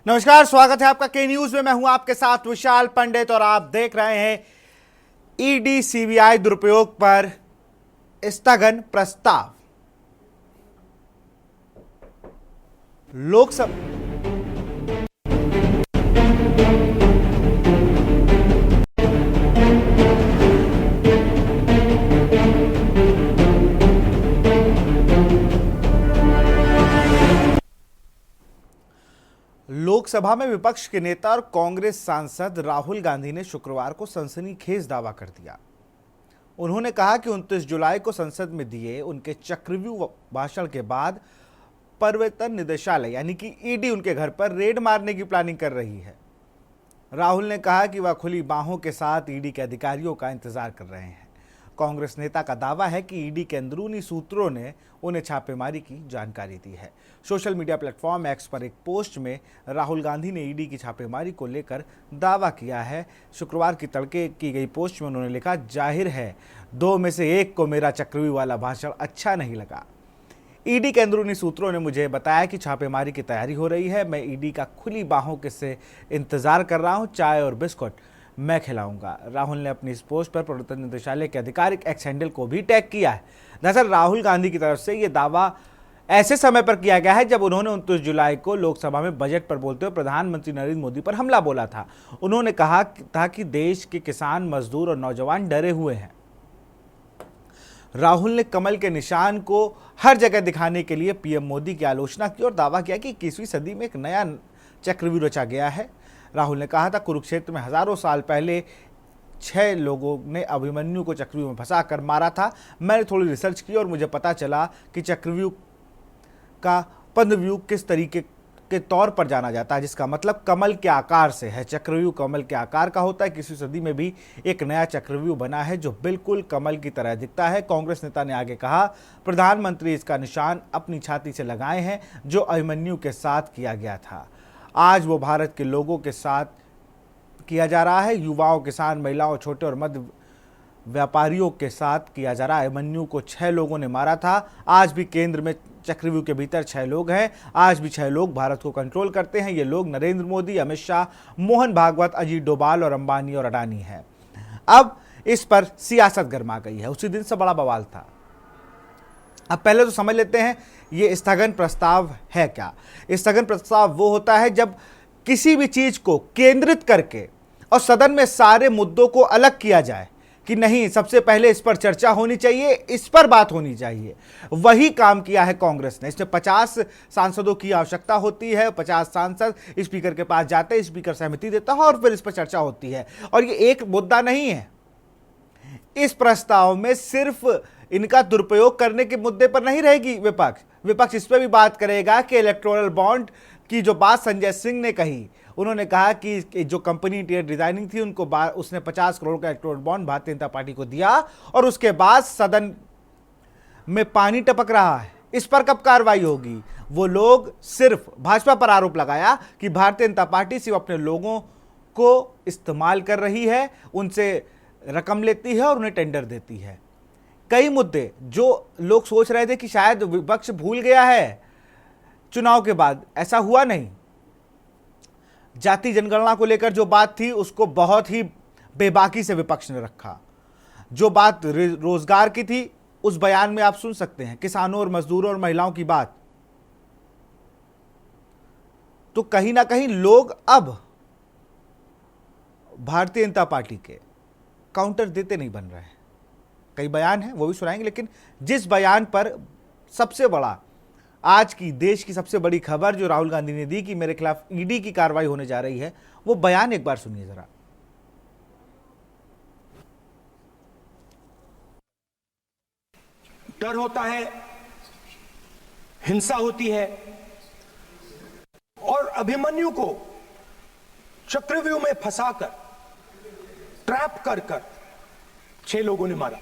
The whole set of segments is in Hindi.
नमस्कार, स्वागत है आपका के न्यूज में। मैं हूं आपके साथ विशाल पंडित और आप देख रहे हैं ईडी सीबीआई दुरुपयोग पर स्थगन प्रस्ताव। लोकसभा लोकसभा में विपक्ष के नेता और कांग्रेस सांसद राहुल गांधी ने शुक्रवार को सनसनीखेज दावा कर दिया। उन्होंने कहा कि 29 जुलाई को संसद में दिए उनके चक्रव्यूह भाषण के बाद प्रवर्तन निदेशालय यानी कि ईडी उनके घर पर रेड मारने की प्लानिंग कर रही है। राहुल ने कहा कि वह खुली बाहों के साथ ईडी के अधिकारियों का इंतजार कर रहे हैं। कांग्रेस नेता का दावा है कि ईडी के अंदरूनी सूत्रों ने उन्हें छापेमारी की जानकारी दी है। सोशल मीडिया प्लेटफॉर्म एक्स पर एक पोस्ट में राहुल गांधी ने ईडी की छापेमारी को लेकर दावा किया है। शुक्रवार की तड़के की गई पोस्ट में उन्होंने लिखा, जाहिर है दो में से एक को मेरा चक्रव्यूह वाला भाषण अच्छा नहीं लगा। ईडी के अंदरूनी सूत्रों ने मुझे बताया कि छापेमारी की तैयारी हो रही है। मैं ईडी का खुली बाहों के से इंतजार कर रहा हूं। चाय और बिस्कुट मैं खिलाऊंगा। राहुल ने अपनी इस पोस्ट पर प्रवर्तन निदेशालय के आधिकारिक एक्स हैंडल को भी टैग किया है। दरअसल राहुल गांधी की तरफ से यह दावा ऐसे समय पर किया गया है जब उन्होंने 29 जुलाई को लोकसभा में बजट पर बोलते हुए प्रधानमंत्री नरेंद्र मोदी पर हमला बोला था। उन्होंने कहा था कि देश के किसान, मजदूर और नौजवान डरे हुए हैं। राहुल ने कमल के निशान को हर जगह दिखाने के लिए पीएम मोदी की आलोचना की और दावा किया कि 21वीं सदी में एक नया चक्रव्यूह रचा गया है। राहुल ने कहा था, कुरुक्षेत्र में हजारों साल पहले 6 लोगों ने अभिमन्यु को चक्रव्यूह में फंसा कर मारा था। मैंने थोड़ी रिसर्च की और मुझे पता चला कि चक्रव्यूह का पद्मव्यूह किस तरीके के तौर पर जाना जाता है, जिसका मतलब कमल के आकार से है। चक्रव्यूह कमल के आकार का होता है। 21वीं सदी में भी एक नया चक्रव्यूह बना है जो बिल्कुल कमल की तरह दिखता है। कांग्रेस नेता ने आगे कहा, प्रधानमंत्री इसका निशान अपनी छाती से लगाए हैं जो अभिमन्यु के साथ किया गया था। आज वो भारत के लोगों के साथ किया जा रहा है। युवाओं, किसान, महिलाओं, छोटे और मध्य व्यापारियों के साथ किया जा रहा है। अभिमन्यु को 6 लोगों ने मारा था। आज भी केंद्र में चक्रव्यूह के भीतर 6 लोग हैं। आज भी 6 लोग भारत को कंट्रोल करते हैं। ये लोग नरेंद्र मोदी, अमित शाह, मोहन भागवत, अजीत डोभाल और अंबानी और अडानी हैं। अब इस पर सियासत गर्मा गई है। उसी दिन से बड़ा बवाल था। अब पहले तो समझ लेते हैं ये स्थगन प्रस्ताव है क्या। स्थगन प्रस्ताव वो होता है जब किसी भी चीज को केंद्रित करके और सदन में सारे मुद्दों को अलग किया जाए कि नहीं, सबसे पहले इस पर चर्चा होनी चाहिए, इस पर बात होनी चाहिए। वही काम किया है कांग्रेस ने। इसमें 50 सांसदों की आवश्यकता होती है। 50 सांसद स्पीकर के पास जाते हैं, स्पीकर सहमति देता है और फिर इस पर चर्चा होती है। और ये एक मुद्दा नहीं है। इस प्रस्ताव में सिर्फ इनका दुरुपयोग करने के मुद्दे पर नहीं रहेगी विपक्ष इस पर भी बात करेगा कि इलेक्टोरल बॉन्ड की जो बात संजय सिंह ने कही, उन्होंने कहा कि जो कंपनी इंटीरियर डिजाइनिंग थी उनको उसने 50 करोड़ का electoral bond Bharatiya Janata party को दिया और उसके बाद सदन में पानी टपक रहा है। इस पर कब कार्रवाई होगी? वो लोग सिर्फ भाजपा पर आरोप लगाया कि भारतीय जनता पार्टी सिर्फ अपने लोगों को इस्तेमाल कर रही है, उनसे रकम लेती है और उन्हें टेंडर देती है। कई मुद्दे जो लोग सोच रहे थे कि शायद विपक्ष भूल गया है चुनाव के बाद, ऐसा हुआ नहीं। जाति जनगणना को लेकर जो बात थी उसको बहुत ही बेबाकी से विपक्ष ने रखा। जो बात रोजगार की थी उस बयान में आप सुन सकते हैं किसानों और मजदूरों और महिलाओं की बात। तो कहीं ना कहीं लोग अब भारतीय जनता पार्टी के काउंटर देते नहीं बन रहे हैं। कई बयान हैं वो भी सुनाएंगे, लेकिन जिस बयान पर सबसे बड़ा आज की देश की सबसे बड़ी खबर जो राहुल गांधी ने दी कि मेरे खिलाफ ईडी की कार्रवाई होने जा रही है, वो बयान एक बार सुनिए जरा। डर होता है, हिंसा होती है और अभिमन्यु को चक्रव्यूह में फंसाकर, ट्रैप कर 6 लोगों ने मारा।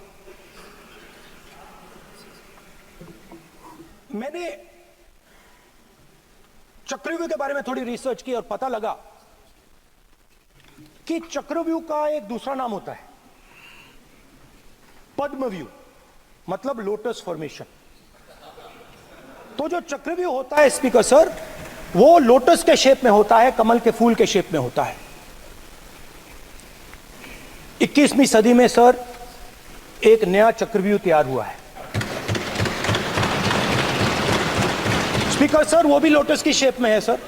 मैंने चक्रव्यूह के बारे में थोड़ी रिसर्च की और पता लगा कि चक्रव्यूह का एक दूसरा नाम होता है पद्मव्यूह, मतलब लोटस फॉर्मेशन। तो जो चक्रव्यूह होता है स्पीकर सर, वो लोटस के शेप में होता है, कमल के फूल के शेप में होता है। 21वीं सदी में सर एक नया चक्रव्यूह तैयार हुआ है। स्पीकर सर, वो भी लोटस की शेप में है सर,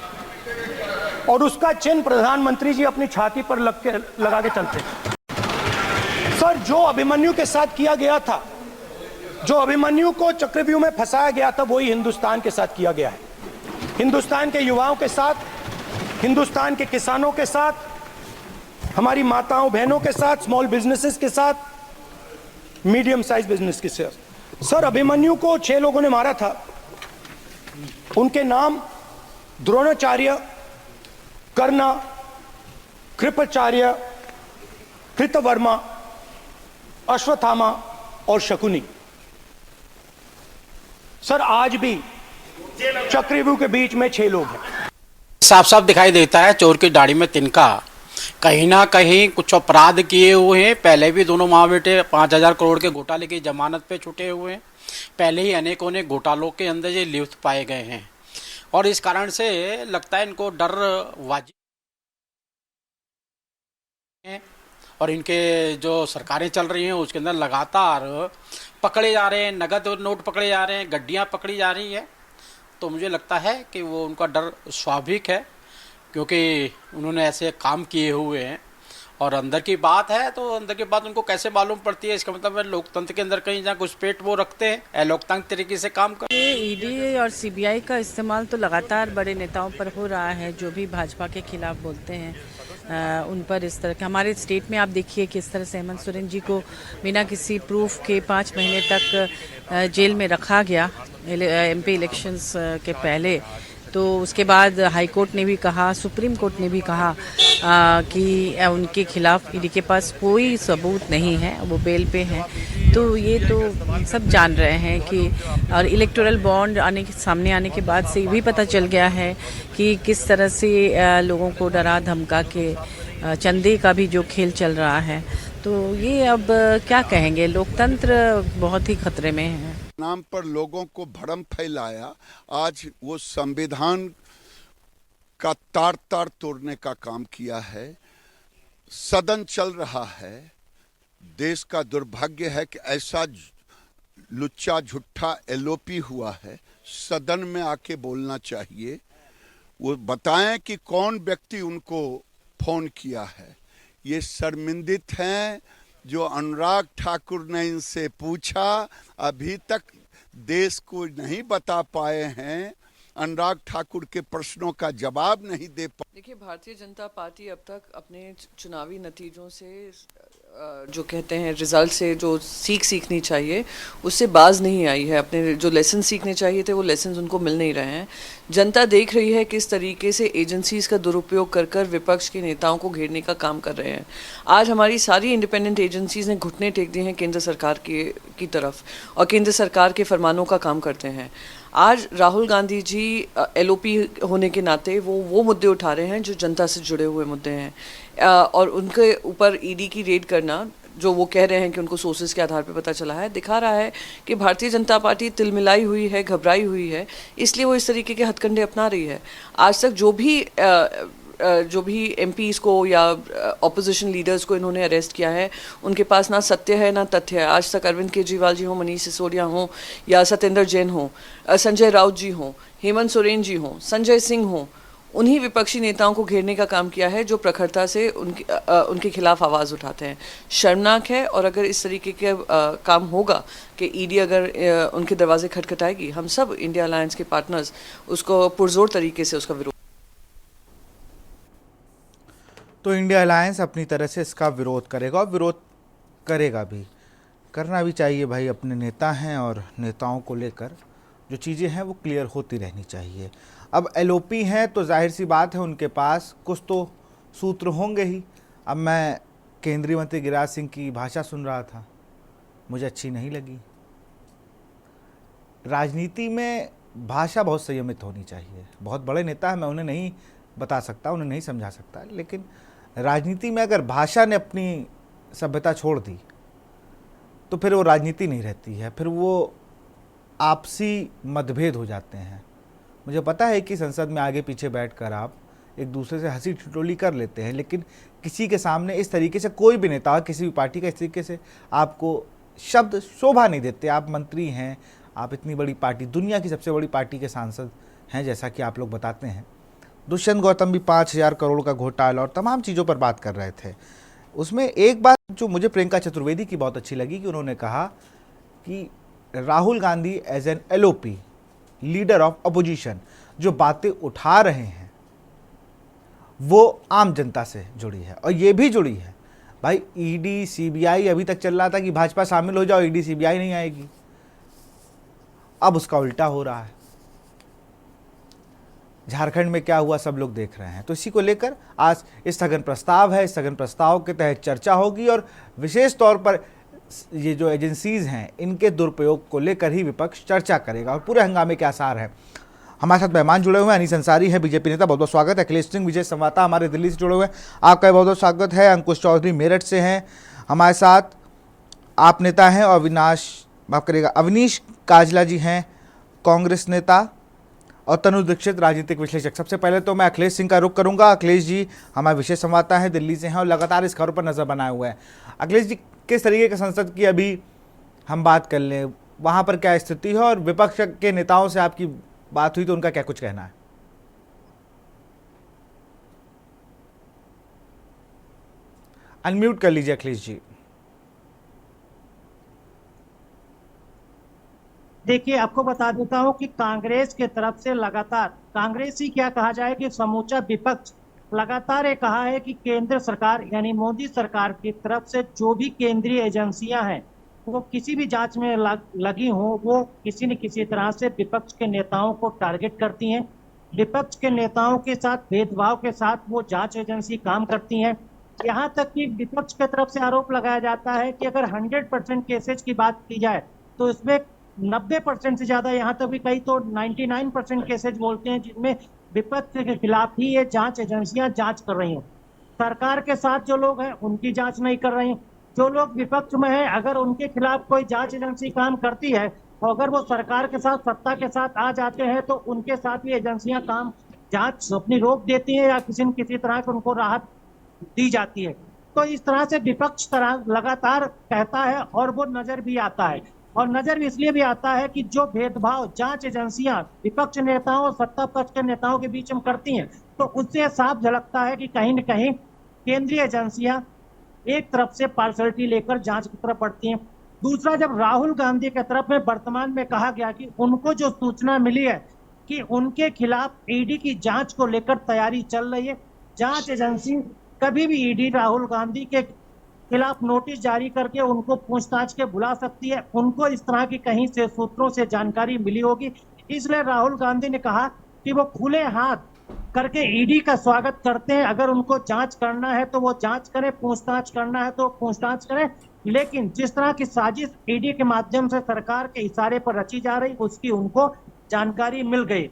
और उसका चिन्ह प्रधानमंत्री जी अपनी छाती पर लगा के चलते हैं। सर, जो अभिमन्यु के साथ किया गया था, जो अभिमन्यु को चक्रव्यूह में फंसाया गया था, वही हिंदुस्तान के साथ किया गया है। हिंदुस्तान के युवाओं के साथ, हिंदुस्तान के किसानों के साथ, हमारी माताओं बहनों के साथ, स्मॉल बिजनेसेस के साथ, मीडियम साइज बिजनेस के साथ। सर, अभिमन्यु को 6 लोगों ने मारा था। उनके नाम द्रोणाचार्य, कर्ण, कृपाचार्य, कृतवर्मा, अश्वत्थामा और शकुनी। सर, आज भी चक्रव्यूह के बीच में 6 लोग हैं। साफ साफ दिखाई देता है चोर की दाढ़ी में तिनका। कहीं ना कहीं कुछ अपराध किए हुए हैं। पहले भी दोनों माँ बेटे 5,000 करोड़ के घोटाले की जमानत पे छूटे हुए हैं। पहले ही अनेकों ने घोटालों के अंदर ये लिप्त पाए गए हैं और इस कारण से लगता है इनको डर वाजिब है। और इनके जो सरकारें चल रही हैं उसके अंदर लगातार पकड़े जा रहे हैं, नगद नोट पकड़े जा रहे हैं, गड्डियाँ पकड़ी जा रही हैं। तो मुझे लगता है कि वो उनका डर स्वाभाविक है, क्योंकि उन्होंने ऐसे काम किए हुए हैं। और अंदर की बात है तो अंदर की बात उनको कैसे मालूम पड़ती है, इसका मतलब है लोकतंत्र के अंदर कहीं जहाँ घुसपैठ वो रखते हैं, अलोकतांत्रिक तरीके से काम कर। ये ईडी और सीबीआई का इस्तेमाल तो लगातार बड़े नेताओं पर हो रहा है, जो भी भाजपा के खिलाफ बोलते हैं उन पर इस तरह के। हमारे स्टेट में आप देखिए कि इस तरह से हेमंत सोरेन जी को बिना किसी प्रूफ के 5 महीने तक जेल में रखा गया एमपी इलेक्शंस के पहले। तो उसके बाद हाई कोर्ट ने भी कहा, सुप्रीम कोर्ट ने भी कहा कि उनके खिलाफ ईडी के पास कोई सबूत नहीं है, वो बेल पे हैं। तो ये तो सब जान रहे हैं कि, और इलेक्टोरल बॉन्ड सामने आने के बाद से ये भी पता चल गया है कि किस तरह से लोगों को डरा धमका के चंदे का भी जो खेल चल रहा है। तो ये अब क्या कहेंगे, लोकतंत्र बहुत ही खतरे में है। नाम पर लोगों को भ्रम फैलाया, आज वो संविधान का तार तार तोड़ने का काम किया है। सदन चल रहा है, देश का दुर्भाग्य है कि ऐसा लुच्चा झुट्ठा एलओपी हुआ है। सदन में आके बोलना चाहिए, वो बताएं कि कौन व्यक्ति उनको फोन किया है। ये शर्मिंदित हैं जो अनुराग ठाकुर ने इनसे पूछा, अभी तक देश को नहीं बता पाए हैं, अनुराग ठाकुर के प्रश्नों का जवाब नहीं दे पाए। देखिए, भारतीय जनता पार्टी अब तक अपने चुनावी नतीजों से, जो कहते हैं रिजल्ट से, जो सीखनी चाहिए उससे बाज नहीं आई है। अपने जो लेसन सीखने चाहिए थे वो लेसन उनको मिल नहीं रहे हैं। जनता देख रही है किस तरीके से एजेंसीज का दुरुपयोग कर कर विपक्ष के नेताओं को घेरने का काम कर रहे हैं। आज हमारी सारी इंडिपेंडेंट एजेंसीज ने घुटने टेक दिए हैं केंद्र सरकार की तरफ और केंद्र सरकार के फरमानों का काम करते हैं। आज राहुल गांधी जी एलओपी होने के नाते वो मुद्दे उठा रहे हैं जो जनता से जुड़े हुए मुद्दे हैं, और उनके ऊपर ईडी की रेड करना, जो वो कह रहे हैं कि उनको सोर्सेज के आधार पर पता चला है, दिखा रहा है कि भारतीय जनता पार्टी तिलमिलाई हुई है, घबराई हुई है, इसलिए वो इस तरीके के हथकंडे अपना रही है। आज तक जो भी एमपीज़ को या ऑपोजिशन लीडर्स को इन्होंने अरेस्ट किया है, उनके पास ना सत्य है ना तथ्य है। आज तक अरविंद केजरीवाल जी हों, मनीष सिसोदिया हों, या सत्येंद्र जैन हों, संजय राउत जी हों, हेमंत सोरेन जी हों, संजय सिंह हों, उन्हीं विपक्षी नेताओं को घेरने का काम किया है जो प्रखरता से उनके खिलाफ आवाज़ उठाते हैं। शर्मनाक है। और अगर इस तरीके के काम होगा कि ईडी अगर उनके दरवाजे खटखटाएगी, हम सब इंडिया अलायंस के पार्टनर्स उसको पुरजोर तरीके से उसका विरोध। तो इंडिया अलायंस अपनी तरह से इसका विरोध करेगा और विरोध करेगा भी, करना भी चाहिए भाई। अपने नेता हैं और नेताओं को लेकर जो चीज़ें हैं वो क्लियर होती रहनी चाहिए। अब एलओपी हैं तो जाहिर सी बात है उनके पास कुछ तो सूत्र होंगे ही। अब मैं केंद्रीय मंत्री गिरिराज सिंह की भाषा सुन रहा था, मुझे अच्छी नहीं लगी। राजनीति में भाषा बहुत संयमित होनी चाहिए। बहुत बड़े नेता हैं, मैं उन्हें नहीं बता सकता, उन्हें नहीं समझा सकता, लेकिन राजनीति में अगर भाषा ने अपनी सभ्यता छोड़ दी तो फिर वो राजनीति नहीं रहती है, फिर वो आपसी मतभेद हो जाते हैं। मुझे पता है कि संसद में आगे पीछे बैठकर आप एक दूसरे से हंसी ठिठोली कर लेते हैं, लेकिन किसी के सामने इस तरीके से कोई भी नेता किसी भी पार्टी का इस तरीके से आपको शब्द शोभा नहीं देते। आप मंत्री हैं, आप इतनी बड़ी पार्टी, दुनिया की सबसे बड़ी पार्टी के सांसद हैं, जैसा कि आप लोग बताते हैं। दुष्यंत गौतम भी 5,000 करोड़ का घोटाला और तमाम चीज़ों पर बात कर रहे थे। उसमें एक बात जो मुझे प्रियंका चतुर्वेदी की बहुत अच्छी लगी कि उन्होंने कहा कि Rahul Gandhi as an LOP, leader of opposition, जो बातें उठा रहे हैं वो आम जनता से जुड़ी है और ये भी जुड़ी है। भाई ED CBI अभी तक चल रहा था कि भाजपा शामिल हो जाओ, ED CBI नहीं आएगी, अब उसका उल्टा हो रहा है। झारखंड में क्या हुआ सब लोग देख रहे हैं। तो इसी को लेकर आज स्थगन प्रस्ताव है, स्थगन प्रस्ताव के तहत चर्चा होगी और विशेष तौर पर ये जो एजेंसीज हैं इनके दुरुपयोग को लेकर ही विपक्ष चर्चा करेगा और पूरे हंगामे के आसार हैं। हमारे साथ मेहमान जुड़े हुए हैं, अनीस अंसारी है बीजेपी नेता, बहुत बहुत स्वागत है। अखिलेश सिंह विजय संवाददाता हमारे दिल्ली से जुड़े हुए हैं, आपका बहुत बहुत स्वागत है। अंकुश चौधरी मेरठ से हैं हमारे साथ, आप नेता हैं, और माफ करिएगा अवनीश काजला जी हैं कांग्रेस नेता, और तनु दीक्षित राजनीतिक विश्लेषक। सबसे पहले तो मैं अखिलेश सिंह का रुख करूंगा। अखिलेश जी हमारे विशेष संवाददाता हैं, दिल्ली से हैं और लगातार इस खबर पर नजर बनाए हुए हैं। अखिलेश जी, किस तरीके के संसद की अभी हम बात कर लें, वहां पर क्या स्थिति है और विपक्ष के नेताओं से आपकी बात हुई तो उनका क्या कुछ कहना है? अनम्यूट कर लीजिए अखिलेश जी। देखिए, आपको बता देता हूं कि कांग्रेस के तरफ से लगातार, कांग्रेस ही क्या कहा जाए कि समूचा विपक्ष लगातार ये कहा है कि केंद्र सरकार यानी मोदी सरकार की तरफ से जो भी केंद्रीय एजेंसियां हैं वो किसी भी जांच में लगी हो, वो किसी न किसी तरह से विपक्ष के नेताओं को टारगेट करती हैं। विपक्ष के नेताओं के साथ भेदभाव के साथ वो जांच एजेंसी काम करती हैं। यहाँ तक कि विपक्ष की तरफ से आरोप लगाया जाता है कि अगर 100% केसेज की बात की जाए तो इसमें 90% से ज्यादा, यहाँ तक भी कई तो 99% केसेज बोलते हैं जिनमें विपक्ष के खिलाफ ही ये जांच एजेंसियां जांच कर रही हैं। सरकार के साथ जो लोग हैं उनकी जांच नहीं कर रही हैं। जो लोग विपक्ष में हैं, अगर उनके खिलाफ कोई जांच एजेंसी काम करती है और अगर वो सरकार के साथ, सत्ता के साथ आ जाते हैं तो उनके साथ भी एजेंसियां काम जांच अपनी रोक देती हैं या किसी न किसी तरह की उनको राहत दी जाती है। तो इस तरह से विपक्ष लगातार कहता है और वो नजर भी आता है, और नजर भी इसलिए भी आता है कि जो भेदभाव जांच एजेंसियां विपक्ष नेताओं और सत्ता पक्ष के नेताओं के बीच में करती हैं, तो उससे साफ झलकता है कि कहीं न कहीं केंद्रीय एजेंसियां एक तरफ से पार्शलिटी लेकर जांच की तरफ बढ़ती हैं। दूसरा, जब राहुल गांधी की तरफ में वर्तमान में कहा गया कि उनको जो सूचना मिली है कि उनके खिलाफ ईडी की जांच को लेकर तैयारी चल रही है, जांच एजेंसी कभी भी ईडी राहुल गांधी के खिलाफ नोटिस जारी करके उनको पूछताछ के बुला सकती है। उनको इस तरह की कहीं से सूत्रों से जानकारी मिली होगी, इसलिए राहुल गांधी ने कहा कि वो खुले हाथ करके ईडी का स्वागत करते हैं। अगर उनको जांच करना है तो वो जांच करें, पूछताछ करना है तो पूछताछ करें, लेकिन जिस तरह की साजिश ईडी के माध्यम से सरकार के इशारे पर रची जा रही उसकी उनको जानकारी मिल गई।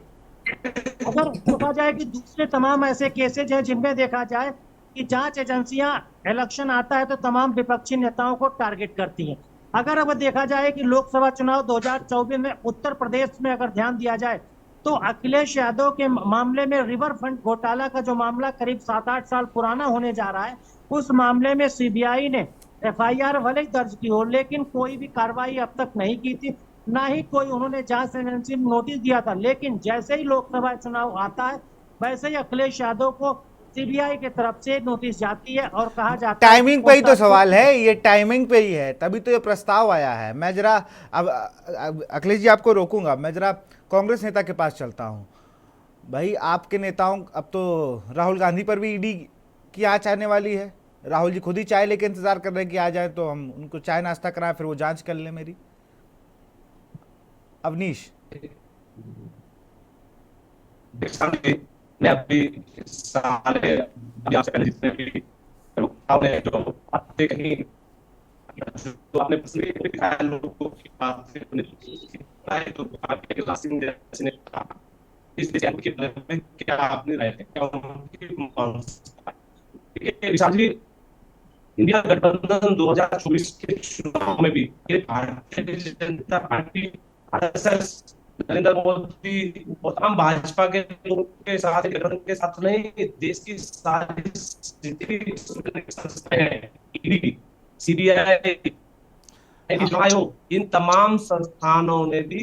अगर देखा जाए कि दूसरे तमाम ऐसे केसेज हैं जिनमें देखा जाए कि जांच एजेंसियां इलेक्शन आता है तो तमाम विपक्षी नेताओं को टारगेट करती हैं। अगर अब देखा जाए कि लोकसभा चुनाव 2024 में उत्तर प्रदेश में अगर ध्यान दिया जाए तो अखिलेश यादव के मामले में रिवर फ्रंट घोटाला का जो मामला करीब 7-8 साल पुराना होने जा रहा है, उस मामले में सीबीआई ने FIR भले ही दर्ज की हो लेकिन कोई भी कार्रवाई अब तक नहीं की थी, ना ही कोई उन्होंने जांच एजेंसी में नोटिस दिया था। लेकिन जैसे ही लोकसभा चुनाव आता है वैसे ही अखिलेश यादव को सीबीआई की तरफ से नोटिस जाती है और कहा जाता है टाइमिंग पे ही तो सवाल है, ये टाइमिंग पे ही है, तभी तो ये प्रस्ताव आया है। मैं जरा अब अखिलेश जी आपको रोकूंगा, मैं जरा कांग्रेस नेता के पास चलता हूँ। भाई आपके नेताओं, अब तो राहुल गांधी पर भी ईडी की आंच आने वाली है। राहुल जी खुद ही चाय लेके इंतजार कर रहे हैं कि आ जाए तो हम उनको चाय नाश्ता कराएं, फिर वो जांच कर ले मेरी। अवनीश, मैं अभी सारे आपसे पहले जितने भी आपने जो बातें कही, जो आपने दिखाया लोगों की बात से तो आपके लासिंग जैसे ने कहा इस के बारे में क्या आपने राय है, क्या उनकी विशाल जी इंडिया गठबंधन 2024 के चुनाव में भी ये भारतीय जनता पार्टी RSS नरेंद्र मोदी और तमाम भाजपा के लोगों के साथ, के साथ नहीं, देश की सारी स्थिति संस्थाएं, ईडी, सीबीआई, चुनाव आयोग, इन तमाम संस्थानों ने भी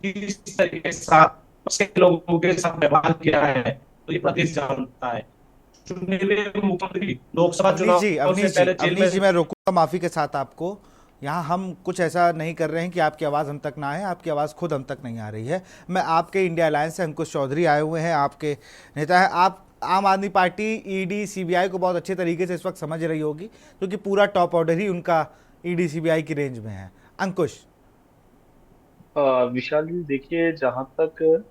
किस तरीके से लोगों के साथ व्यवहार किया है, तो ये प्रदेश जानता है। चुने हुए मुख्यमंत्री लोकसभा चुनाव से पहले जेल अवनीश जी में मैं रोकूंगा माफी के साथ आपको। यहाँ हम कुछ ऐसा नहीं कर रहे हैं कि आपकी आवाज़ हम तक ना आए, आपकी आवाज़ खुद हम तक नहीं आ रही है। मैं आपके इंडिया अलायंस से अंकुश चौधरी आए हुए हैं, आपके नेता है। आप आम आदमी पार्टी ईडी सीबीआई को बहुत अच्छे तरीके से इस वक्त समझ रही होगी, क्योंकि पूरा टॉप ऑर्डर ही उनका ईडी सीबीआई की रेंज में है। अंकुश। विशाल जी देखिए, जहां तक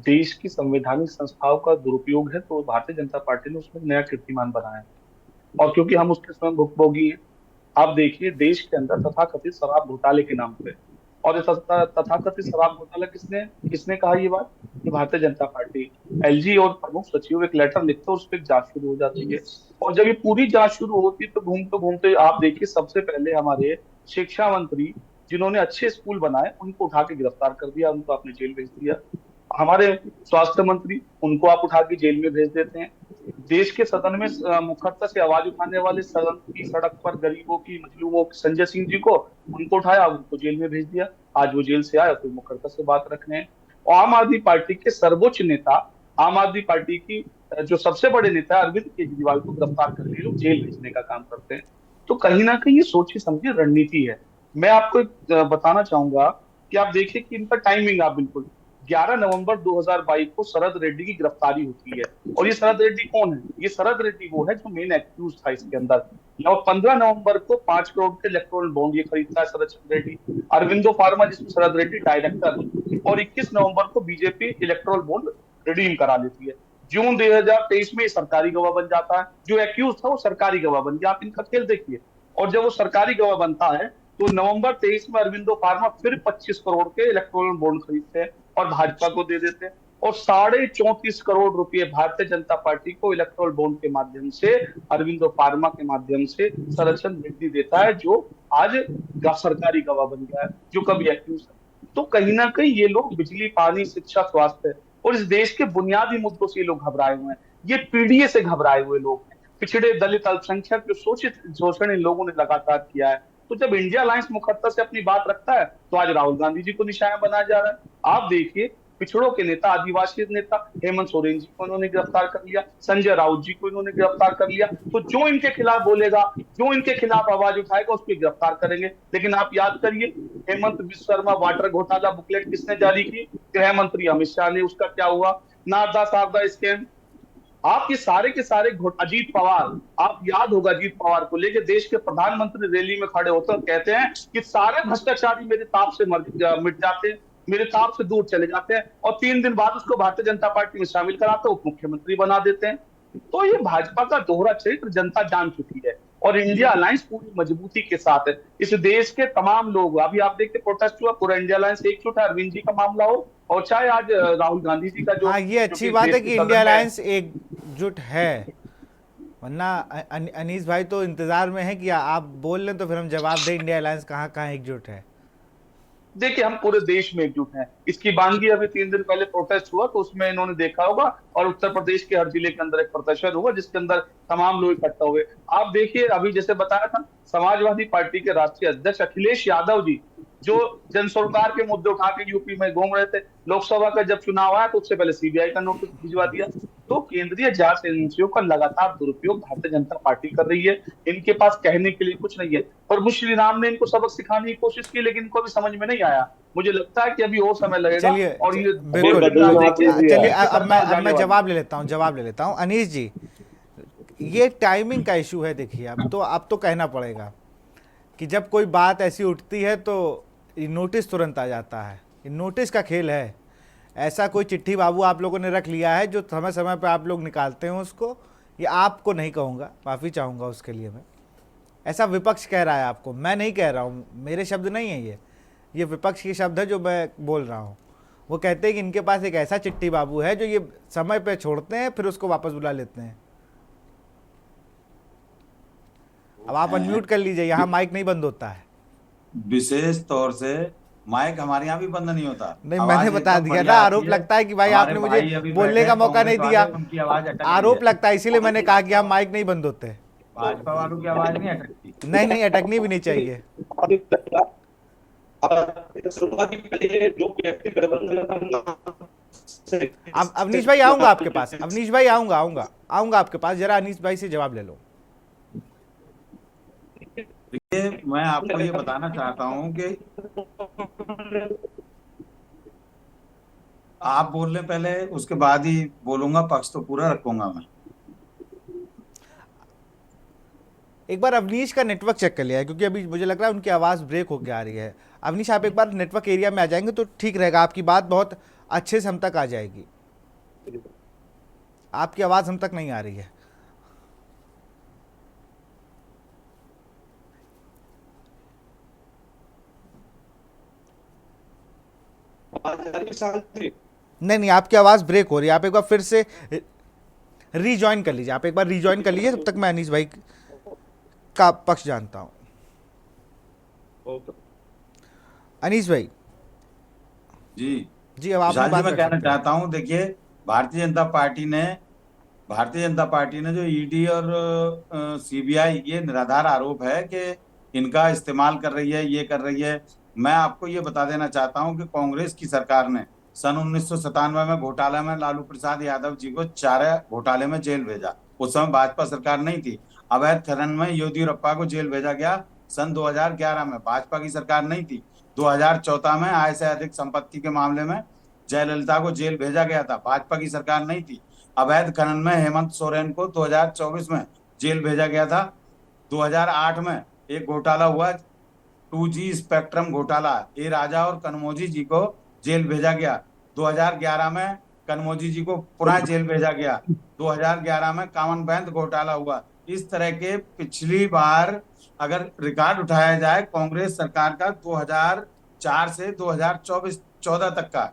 देश की संवैधानिक संस्थाओं का दुरुपयोग है तो भारतीय जनता पार्टी ने उसमें नया कीर्तिमान बनाया है, और क्योंकि हम उसके स्वयं भुक्तभोगी हैं। आप देखिए, देश के अंदर तथाकथित शराब घोटाले के नाम पे, और ये तथाकथित शराब घोटाला किसने किसने कहा ये बात? ये भारतीय जनता पार्टी। एलजी और प्रमुख सचिव एक लेटर लिखते हैं, उस पर जांच शुरू हो जाती है, और जब ये पूरी जांच शुरू होती है तो घूमते घूमते आप देखिए, सबसे पहले हमारे शिक्षा मंत्री, जिन्होंने अच्छे स्कूल बनाए, उनको उठा के गिरफ्तार कर दिया, उनको आपने जेल भेज दिया। हमारे स्वास्थ्य मंत्री, उनको आप उठा के जेल में भेज देते हैं। देश के सदन में मुखरता से आवाज उठाने वाले, सदन की सड़क पर गरीबों की, मजलूमों की, संजय सिंह जी को, उनको उठाया, उनको जेल में भेज दिया। आज वो जेल से आया तो मुखरता से बात रखने हैं। और आम आदमी पार्टी के सर्वोच्च नेता, आम आदमी पार्टी की जो सबसे बड़े नेता अरविंद केजरीवाल को गिरफ्तार करके लोग जेल भेजने का काम करते हैं। तो कहीं ना कहीं ये सोची समझी रणनीति है। मैं आपको एक बताना चाहूंगा कि आप देखिए कि इनका टाइमिंग, आप बिल्कुल 11 नवंबर 2022 को शरद रेड्डी की गिरफ्तारी होती है। और ये शरद रेड्डी कौन है? ये शरद रेड्डी वो है जो मेन एक्यूज था इसके अंदर। और 15 नवंबर को 5 करोड़ के इलेक्ट्रॉनिक बॉन्ड ये खरीदता है शरद रेड्डी, अरविंदो फार्मा जिसमें शरद रेड्डी डायरेक्टर, और 21 नवंबर को बीजेपी इलेक्ट्रॉल बॉन्ड रिडीम करा लेती है। जून 2023 में सरकारी गवाह बन जाता है। जो एक्यूज था वो सरकारी गवाह बन गया। आप इनका खेल देखिए। और जब वो सरकारी गवाह बनता है तो नवंबर 23 में अरविंदो फार्मा फिर 25 करोड़ के इलेक्ट्रॉनिक बॉन्ड खरीदते हैं और भाजपा को दे देते हैं, और 34.5 करोड़ रुपए भारतीय जनता पार्टी को इलेक्ट्रॉल बॉन्ड के माध्यम से, अरविंदो फार्मा के माध्यम से शरद रेड्डी देता है, जो आज सरकारी गवाह बन गया है, जो कभी एक्यूज है। तो कहीं ना कहीं ये लोग बिजली, पानी, शिक्षा, स्वास्थ्य और इस देश के बुनियादी मुद्दों से ये लोग घबराए हुए हैं। ये पीडीए से घबराए हुए लोग हैं। पिछड़े, दलित, अल्पसंख्यक जो शोषण इन लोगों ने लगातार किया है। तो जब इंडिया अलायंस मुखर्ता से अपनी बात रखता है तो आज राहुल गांधी जी को निशाना बनाया जा रहा है। आप देखिए, पिछड़ों के नेता, आदिवासी नेता हेमंत सोरेन जी को इन्होंने गिरफ्तार कर लिया, संजय राउत जी को इन्होंने गिरफ्तार कर लिया। तो जो इनके खिलाफ बोलेगा, जो इनके खिलाफ आवाज उठाएगा, उसको गिरफ्तार करेंगे। लेकिन आप याद करिए, हेमंत विश्वकर्मा वाटर घोटाला बुकलेट किसने जारी की? गृह मंत्री अमित शाह ने। उसका क्या हुआ? नारदा सारदा स्कैम। आप ये सारे के सारे अजीत पवार, आप याद होगा अजीत पवार को लेके देश के प्रधानमंत्री रैली में खड़े होते हैं, कहते हैं कि सारे भ्रष्टाचारी मेरे ताप से मिट जाते हैं, मेरे ताप से दूर चले जाते हैं, और 3 दिन बाद उसको भारतीय जनता पार्टी में शामिल कराते, उप मुख्यमंत्री बना देते हैं। तो ये भाजपा का दोहरा चरित्र जनता जान चुकी है, और इंडिया अलायंस पूरी मजबूती के साथ है। इस देश के तमाम लोग, अभी आप देखते प्रोटेस्ट हुआ, पूरा इंडिया अलायंस एकजुट है। अरविंद जी का मामला हो, और चाहे आज राहुल गांधी जी का जो, हाँ, ये अच्छी बात है कि इंडिया अलायंस एकजुट है, वरना अनीस भाई तो इंतजार में है कि आप बोल लें तो फिर हम जवाब दें इंडिया अलायंस कहाँ कहाँ एकजुट है। देखिए, हम पूरे देश में एकजुट हैं। इसकी बानगी अभी 3 दिन पहले प्रोटेस्ट हुआ तो उसमें इन्होंने देखा होगा, और उत्तर प्रदेश के हर जिले के अंदर एक प्रदर्शन हुआ जिसके अंदर तमाम लोग इकट्ठा हुए। आप देखिए, अभी जैसे बताया था, समाजवादी पार्टी के राष्ट्रीय अध्यक्ष अखिलेश यादव जी, जो जन सरोकार के मुद्दे उठा के यूपी में घूम रहे थे, लोकसभा का जब चुनाव आया तो उससे पहले सीबीआई का नोटिस भिजवा दिया। तो केंद्रीय जांच एजेंसियों का लगातार दुरुपयोग भारतीय जनता पार्टी कर रही है। इनके पास कहने के लिए कुछ नहीं है। प्रभु श्री राम ने इनको सबक सिखाने की कोशिश की, लेकिन इनको भी समझ में नहीं आया। मुझे लगता है कि अभी और समय लगेगा। चलिए, और ये चलिए अब मैं जवाब ले लेता हूँ अनीस जी। ये टाइमिंग का इशू है। देखिए, अब तो कहना पड़ेगा कि जब कोई बात ऐसी उठती है तो नोटिस तुरंत आ जाता है। नोटिस का खेल है। ऐसा कोई चिट्ठी बाबू आप लोगों ने रख लिया है जो समय समय पर आप लोग निकालते हैं उसको। ये आपको नहीं कहूँगा, माफ़ी चाहूँगा उसके लिए मैं। ऐसा विपक्ष कह रहा है आपको, मैं नहीं कह रहा हूँ, मेरे शब्द नहीं है ये विपक्ष के शब्द है जो मैं बोल रहा हूँ। वो कहते हैं कि इनके पास एक ऐसा चिट्ठी बाबू है जो ये समय पे छोड़ते हैं फिर उसको वापस बुला लेते हैं। अब आप अनम्यूट कर लीजिए, यहाँ माइक नहीं बंद होता है। विशेष तौर से माइक हमारे यहाँ भी बंद नहीं होता। नहीं, आवाज मैंने बता एकदम दिया बढ़िया ना, आती आरोप है। लगता है कि भाई हमारे आपने भाई मुझे अभी बोलने बैठे का हैं, मौका नहीं कांग्रेस दिया। वाले, उनकी आवाज अटक रही आरोप है। लगता है, इसीलिए मैंने कहा कि हम माइक नहीं बंद होते। भाजपा वालों की आवाज नहीं अटकती। नहीं नहीं, अटकनी भी नहीं चाहिए। शुरुआती पहले जो व्यक्ति गठबंधन अब अवनीश भाई आऊंगा आपके पास, अवनीश भाई आऊंगा आऊंगा आऊंगा आपके पास, जरा अनीस भाई से जवाब ले लो। देखिए, मैं आपको ये बताना चाहता हूं कि आप बोल लें पहले, उसके बाद ही बोलूंगा, पक्ष तो पूरा रखूंगा मैं। एक बार अवनीश का नेटवर्क चेक कर लिया है, क्योंकि अभी मुझे लग रहा है उनकी आवाज़ ब्रेक होकर आ रही है। अवनीश, आप एक बार नेटवर्क एरिया में आ जाएंगे तो ठीक रहेगा, आपकी बात बहुत अच्छे से हम तक आ जाएगी। आपकी आवाज़ हम तक नहीं आ रही है। नहीं नहीं, आपकी आवाज़ ब्रेक हो रही है, आप एक बार फिर से रीजॉइन कर लीजिए, आप एक बार रीजॉइन कर लीजिए, तब तक मैं अनीस भाई का पक्ष जानता हूं। अनीस भाई जी जी, अब आप विशाल जी, बात मैं कर कहना सकते हैं। चाहता हूं, देखिए, भारतीय जनता पार्टी ने जो ईडी और सीबीआई, ये निराधार आरोप है कि इनका इस्तेमाल कर रही है, ये कर रही है। मैं आपको ये बता देना चाहता हूं कि कांग्रेस की सरकार ने सन 1997 में घोटाला में लालू प्रसाद यादव जी को 4 घोटाले में जेल भेजा। उस समय भाजपा सरकार नहीं थी। अवैध खनन में येदियुरप्पा को जेल भेजा गया सन 2011 में, भाजपा की सरकार नहीं थी। 2014 में आय से अधिक संपत्ति के मामले में जयललिता को जेल भेजा गया था, भाजपा की सरकार नहीं थी। अवैध खनन में हेमंत सोरेन को 2024 में जेल भेजा गया था। 2008 में एक घोटाला हुआ, 2G स्पेक्ट्रम घोटाला, ए राजा और कनमोजी जी को जेल भेजा गया। 2011 में कनमोजी जी को पुनः जेल भेजा गया। 2011 में कॉमनवेल्थ घोटाला हुआ। इस तरह के पिछली बार अगर रिकॉर्ड उठाया जाए कांग्रेस सरकार का 2004 से 2014 तक का,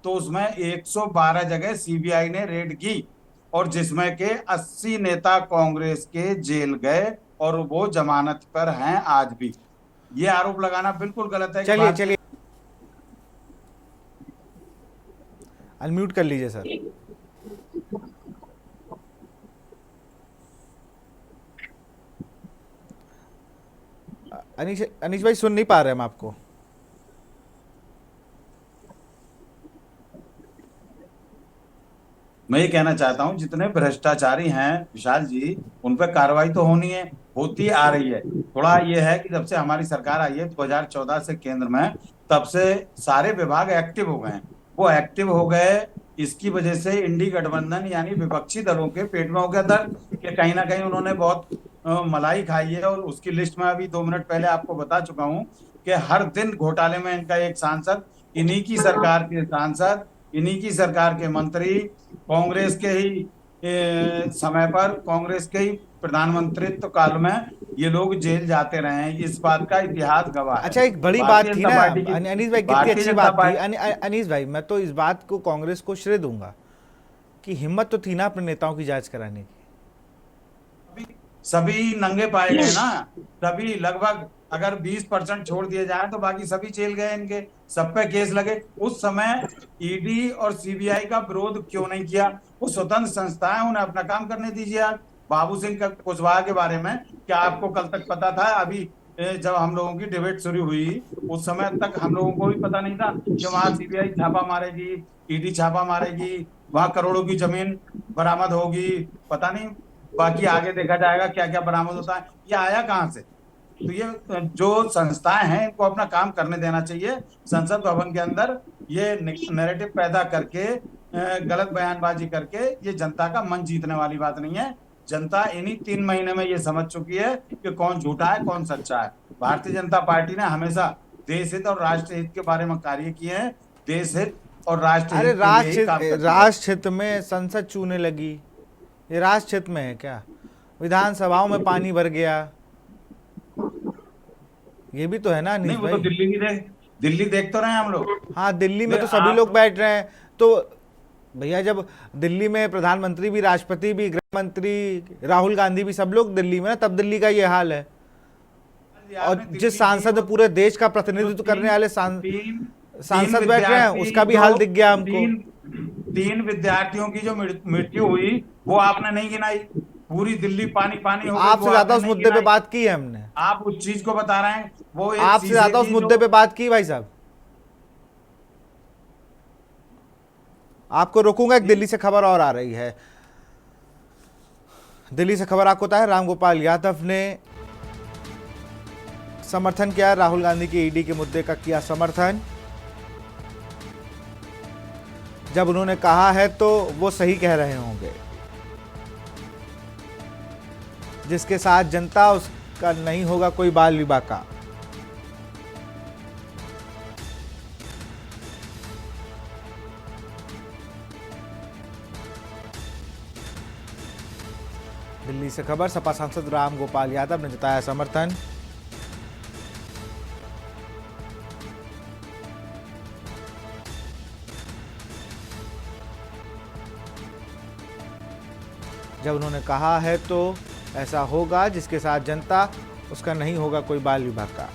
तो उसमें 112 जगह सीबीआई ने रेड की, और जिसमें के 80 नेता कांग्रेस के जेल गए और वो जमानत पर हैं आज भी। ये आरोप लगाना बिल्कुल गलत है। चलिए चलिए, अनम्यूट कर लीजिए सर। अनीश भाई, सुन नहीं पा रहे हम आपको। मैं ये कहना चाहता हूं, जितने भ्रष्टाचारी हैं विशाल जी, उन पर कार्रवाई तो होनी है, होती आ रही है। थोड़ा ये है कि जब से हमारी सरकार आई है 2014 से केंद्र में, तब से सारे विभाग एक्टिव हो गए हैं। वो एक्टिव हो गए, इसकी वजह से इंडी गठबंधन यानी विपक्षी दलों के पेट में हो गया दर्द कि कहीं ना कहीं उन्होंने बहुत मलाई खाई है। और उसकी लिस्ट में अभी 2 मिनट पहले आपको बता चुका हूं कि हर दिन घोटाले में इनका एक सांसद, इन्हीं की सरकार के सांसद, इन्हीं की सरकार के मंत्री, कांग्रेस के ही समय पर, कांग्रेस के ही प्रधानमंत्रित्व काल में ये लोग जेल जाते रहे हैं। इस बात का इतिहास गवाह है। अच्छा, एक बड़ी बात थी ना अनीस भाई, कितनी अच्छी बात थी अनीस भाई, मैं तो इस बात को कांग्रेस को श्रेय दूंगा कि हिम्मत तो थी ना अपने नेताओं की जांच कराने की। सभी नंगे पाए गए ना, सभी लगभग, अगर 20% छोड़ दिए जाए तो बाकी सभी जेल गए, इनके सब पे केस लगे। उस समय ईडी और सीबीआई का विरोध क्यों नहीं किया? वो स्वतंत्र संस्थाएं, उन्हें अपना काम करने दीजिए। आप बाबू सिंह कुशवाहा के बारे में क्या आपको कल तक पता था? अभी जब हम लोगों की डिबेट शुरू हुई उस समय तक हम लोगों को भी पता नहीं था कि वहां सीबीआई छापा मारेगी, ईडी छापा मारेगी, वहां करोड़ों की जमीन बरामद होगी, पता नहीं। बाकी आगे देखा जाएगा क्या क्या बरामद होता है। ये आया कहां से? तो ये जो संस्थाएं हैं इनको अपना काम करने देना चाहिए। संसद भवन के अंदर ये नैरेटिव पैदा करके, गलत बयानबाजी करके ये जनता का मन जीतने वाली बात नहीं है। जनता इन्हीं 3 महीने में ये समझ चुकी है कि कौन झूठा है कौन सच्चा है। भारतीय जनता पार्टी ने हमेशा देश हित और राष्ट्र हित के बारे में कार्य किए हैं। देश हित और राष्ट्र हित, अरे राष्ट्र हित में संसद चूने लगी, ये राष्ट्र हित में है क्या? विधानसभाओं में पानी भर गया, ये भी तो है ना। नहीं, वो तो दिल्ली देख तो रहे हैं हम लोग। हाँ, दिल्ली में तो सभी लोग बैठ रहे हैं। तो भैया, जब दिल्ली में प्रधानमंत्री भी, राष्ट्रपति भी, गृह मंत्री, राहुल गांधी भी, सब लोग दिल्ली में ना, तब दिल्ली का ये हाल है। और जिस सांसद पूरे देश का प्रतिनिधित्व करने वाले सांसद बैठ रहे हैं, उसका भी हाल दिख गया हमको। तीन विद्यार्थियों की जो मृत्यु हुई वो आपने नहीं गिनाई, पूरी दिल्ली पानी पानी हो गई, आपसे वो ज्यादा आपने उस नहीं मुद्दे पे गिनाई। बात की है हमने, आप उस चीज को बता रहे हैं, वो एक आपसे शीशे ज्यादा उस की मुद्दे जो- पे बात की भाई साहब। आपको रोकूंगा, एक दिल्ली से खबर और आ रही है। दिल्ली से खबर आपको बताया, रामगोपाल यादव ने समर्थन किया, राहुल गांधी के ईडी के मुद्दे का किया समर्थन। जब उन्होंने कहा है तो वो सही कह रहे होंगे, जिसके साथ जनता, उसका नहीं होगा कोई बाल विबाका। दिल्ली से खबर, सपा सांसद रामगोपाल यादव ने जताया समर्थन। जब उन्होंने कहा है तो ऐसा होगा, जिसके साथ जनता, उसका नहीं होगा कोई बाल विबाका।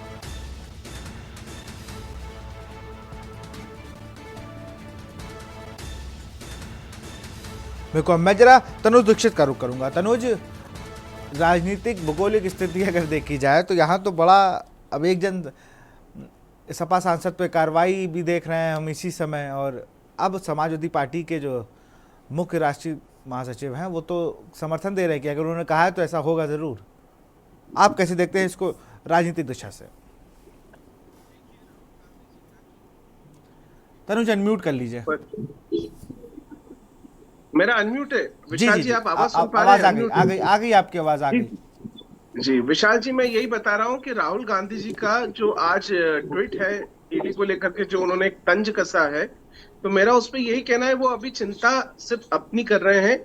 देखो, मैं जरा तनुज दीक्षित का रुख करूंगा। तनुज, राजनीतिक भूगोलिक स्थिति अगर देखी जाए तो यहाँ तो बड़ा, अब एक जन सपा सांसद पे कार्रवाई भी देख रहे हैं हम इसी समय, और अब समाजवादी पार्टी के जो मुख्य राष्ट्रीय महासचिव हैं वो तो समर्थन दे रहे हैं कि अगर उन्होंने कहा है तो ऐसा होगा जरूर। आप कैसे देखते हैं इसको राजनीतिक दिशा से? तनुज अनम्यूट कर लीजिए। मेरा अनम्यूट है विशाल जी, आप आवाज सुन पा रहे आवाज हैं? आ गई आपकी आवाज आ गई। जी विशाल जी, मैं यही बता रहा हूँ कि राहुल गांधी जी का जो आज ट्वीट है ईडी को लेकर के, जो उन्होंने एक तंज कसा है, तो मेरा उस पर यही कहना है, वो अभी चिंता सिर्फ अपनी कर रहे हैं,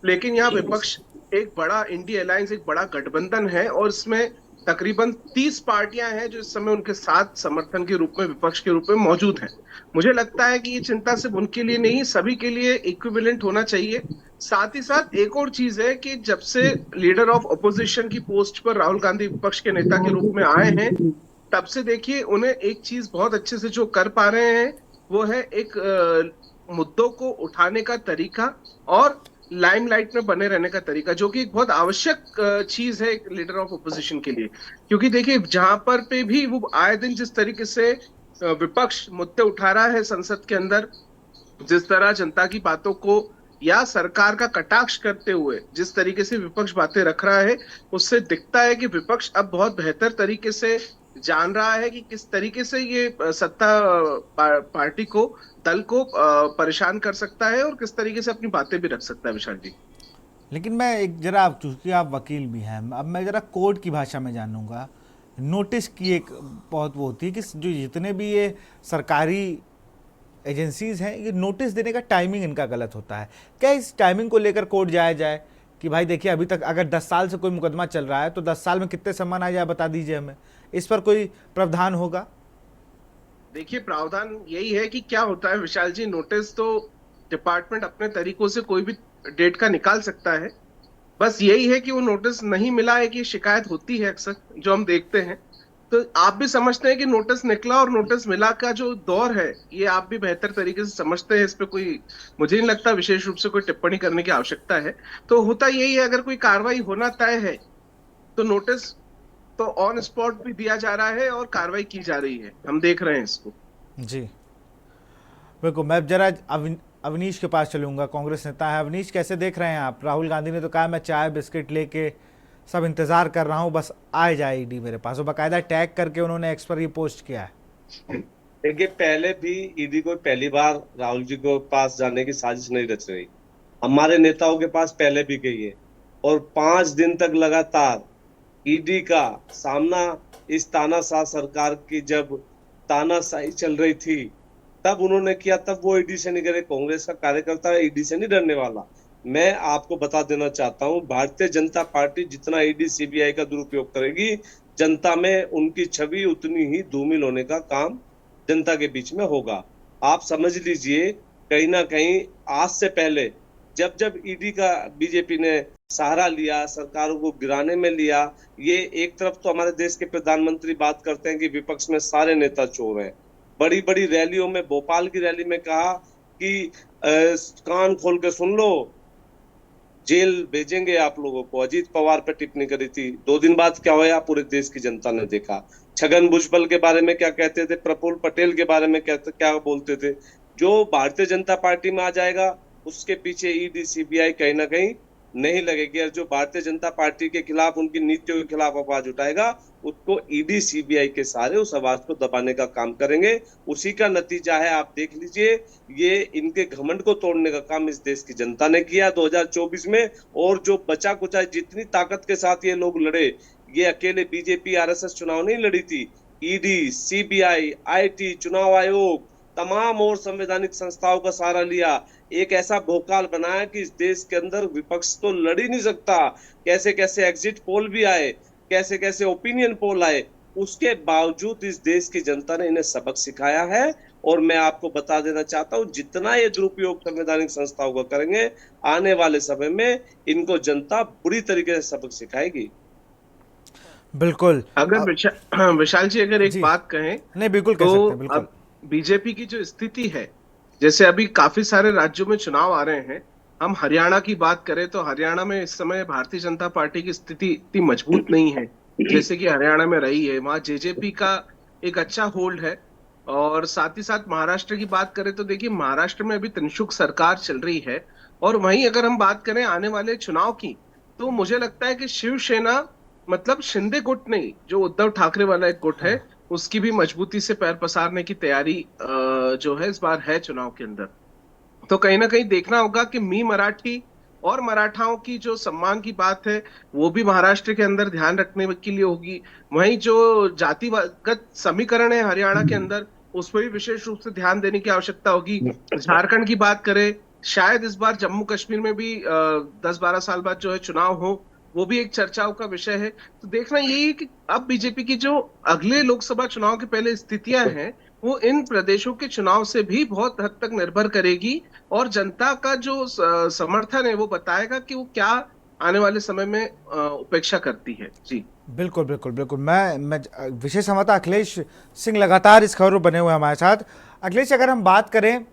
लेकिन यहाँ विपक्ष एक बड़ा इंडिया अलायंस, एक बड़ा गठबंधन है, और इसमें तकरीबन 30 पार्टियां हैं जो इस समय उनके साथ समर्थन के रूप में, विपक्ष के रूप में मौजूद हैं। मुझे लगता है कि ये चिंता सिर्फ उनके लिए नहीं, सभी के लिए इक्विवेलेंट होना चाहिए। साथ ही साथ एक और चीज है कि जब से लीडर ऑफ अपोजिशन की पोस्ट पर राहुल गांधी विपक्ष के नेता के रूप में आए हैं, तब से देखिए उन्हें एक चीज बहुत अच्छे से जो कर पा रहे हैं वो है एक मुद्दों को उठाने का तरीका और लाइमलाइट में बने रहने का तरीका, जो कि एक बहुत आवश्यक चीज है एक लीडर ऑफ अपोजिशन के लिए। क्योंकि देखिए जहां पर पे भी वो आए दिन जिस तरीके से विपक्ष मुद्दे उठा रहा है संसद के अंदर, जिस तरह जनता की बातों को या सरकार का कटाक्ष करते हुए जिस तरीके से विपक्ष बातें रख रहा है, उससे दिखता है कि विपक्ष अब बहुत बेहतर तरीके से जान रहा है कि किस तरीके से ये सत्ता पार्टी को, दल को परेशान कर सकता है और किस तरीके से अपनी बातें भी रख सकता है। विशाल जी, लेकिन मैं एक जरा, चूंकि आप वकील भी हैं, अब मैं जरा कोर्ट की भाषा में जानूंगा। नोटिस की एक बहुत वो होती है कि जो जितने भी ये सरकारी एजेंसीज हैं, ये नोटिस देने का टाइमिंग इनका गलत होता है। क्या इस टाइमिंग को लेकर कोर्ट जाया जाए कि भाई देखिए अभी तक अगर 10 साल से कोई मुकदमा चल रहा है तो 10 साल में कितने सम्मान आ जाए बता दीजिए हमें, इस पर कोई प्रावधान होगा? देखिए प्रावधान यही है कि क्या होता है विशाल जी, नोटिस तो डिपार्टमेंट अपने तरीकों से कोई भी डेट का निकाल सकता है, बस यही है कि वो नोटिस नहीं मिला है कि शिकायत होती है अक्सर जो हम देखते हैं। तो आप भी समझते हैं कि नोटिस निकला और नोटिस मिला का जो दौर है, ये आप भी बेहतर तरीके से समझते हैं, इस पे कोई, मुझे नहीं लगता विशेष रूप से कोई टिप्पणी करने की आवश्यकता है। तो होता यही है, अगर कोई कार्रवाई होना तय है तो नोटिस तो ऑन स्पॉट भी दिया जा रहा है और कार्रवाई की जा रही है, हम देख रहे हैं इसको। जी बिल्कुल, मैं जरा अवनीश के पास चलूंगा, कांग्रेस नेता है। अवनीश, कैसे देख रहे हैं आप? राहुल गांधी ने तो कहा मैं चाय बिस्किट लेके सब इंतजार कर रहा हूं, बस आ जाए ईडी मेरे पास, और बाकायदा टैग करके उन्होंने एक्स पर ये पोस्ट किया है। देखिए पहले भी ईडी को पहली बार राहुल जी को पास जाने की साजिश नहीं रच रही, हमारे नेताओं के पास पहले भी गई है, और 5 दिन तक लगातार ईडी का सामना इस तानाशाह सरकार की जब तानाशाही चल रही थी तब उन्होंने किया, तब वो ईडी से नहीं करे। कांग्रेस का कार्यकर्ता ईडी से नहीं डरने वाला। मैं आपको बता देना चाहता हूं, भारतीय जनता पार्टी जितना ईडी सीबीआई का दुरुपयोग करेगी, जनता में उनकी छवि उतनी ही धूमिल होने का काम जनता के बीच में होगा। आप समझ लीजिए कहीं ना कहीं आज से पहले जब ईडी का बीजेपी ने सहारा लिया, सरकारों को गिराने में लिया। ये एक तरफ तो हमारे देश के प्रधानमंत्री बात करते हैं कि विपक्ष में सारे नेता चोर हैं। बड़ी बड़ी रैलियों में, भोपाल की रैली में कहा कि कान खोल के सुन लो, जेल भेजेंगे आप लोगों को। अजीत पवार पर टिप्पणी करी थी। 2 दिन बाद क्या हुआ पूरे देश की जनता ने देखा। छगन भुजबल के बारे में क्या कहते थे, प्रफुल्ल पटेल के बारे में क्या बोलते थे। जो भारतीय जनता पार्टी में आ जाएगा उसके पीछे ईडी सीबीआई कहीं ना कहीं नहीं लगेगी, और जो भारतीय जनता पार्टी के खिलाफ, उनकी नीतियों के खिलाफ आवाज उठाएगा उसको ईडी सीबीआई के सारे उस आवाज को दबाने का काम करेंगे। उसी का नतीजा है, आप देख लीजिए, ये इनके घमंड को तोड़ने का काम इस देश की जनता ने किया 2024 में। और जो बचा कुचा जितनी ताकत के साथ ये लोग लड़े, ये अकेले बीजेपी आरएसएस चुनाव नहीं लड़ी थी। ईडी, सीबीआई, आईटी, चुनाव आयोग, तमाम और संवैधानिक संस्थाओं का सहारा लिया। एक ऐसा भोकाल बनाया कि इस देश के अंदर विपक्ष तो लड़ ही नहीं सकता। कैसे कैसे एग्जिट पोल भी आए, कैसे कैसे ओपिनियन पोल आए, उसके बावजूद इस देश की जनता ने इन्हें सबक सिखाया है। और मैं आपको बता देना चाहता हूं, जितना ये दुरुपयोग संवैधानिक संस्थाओं का करेंगे, आने वाले समय में इनको जनता बुरी तरीके से सबक सिखाएगी। बिल्कुल। अगर विशाल जी अगर एक बात कहें, नहीं बिल्कुल कह सकते हैं, बिल्कुल। बीजेपी की जो स्थिति है, जैसे अभी काफी सारे राज्यों में चुनाव आ रहे हैं, हम हरियाणा की बात करें तो हरियाणा में इस समय भारतीय जनता पार्टी की स्थिति इतनी मजबूत नहीं है जैसे कि हरियाणा में रही है। वहां जेजेपी का एक अच्छा होल्ड है। और साथ ही साथ महाराष्ट्र की बात करें तो देखिए, महाराष्ट्र में अभी तिनसुख सरकार चल रही है। और वहीं अगर हम बात करें आने वाले चुनाव की, तो मुझे लगता है कि शिवसेना, मतलब शिंदे गुट नहीं, जो उद्धव ठाकरे वाला एक गुट है, उसकी भी मजबूती से पैर पसारने की तैयारी जो है इस बार है चुनाव के अंदर। तो कहीं ना कहीं देखना होगा कि मी मराठी और मराठाओं की जो सम्मान की बात है, वो भी महाराष्ट्र के अंदर ध्यान रखने के लिए होगी। वहीं जो जातिगत समीकरण है हरियाणा के अंदर, उस पर भी विशेष रूप से ध्यान देने की आवश्यकता होगी। झारखंड की बात करें, शायद इस बार जम्मू कश्मीर में भी 10-12 साल बाद जो है चुनाव हो, वो भी एक चर्चाओं का विषय है। तो देखना यही है कि अब बीजेपी की जो अगले लोकसभा चुनाव के पहले स्थितियां हैं, वो इन प्रदेशों के चुनाव से भी बहुत हद तक निर्भर करेगी। और जनता का जो समर्थन है वो बताएगा कि वो क्या आने वाले समय में उपेक्षा करती है। जी बिल्कुल बिल्कुल बिल्कुल। मैं विशेष संवाददाता अखिलेश सिंह लगातार इस खबर बने हुए हमारे साथ। अखिलेश, अगर हम बात करें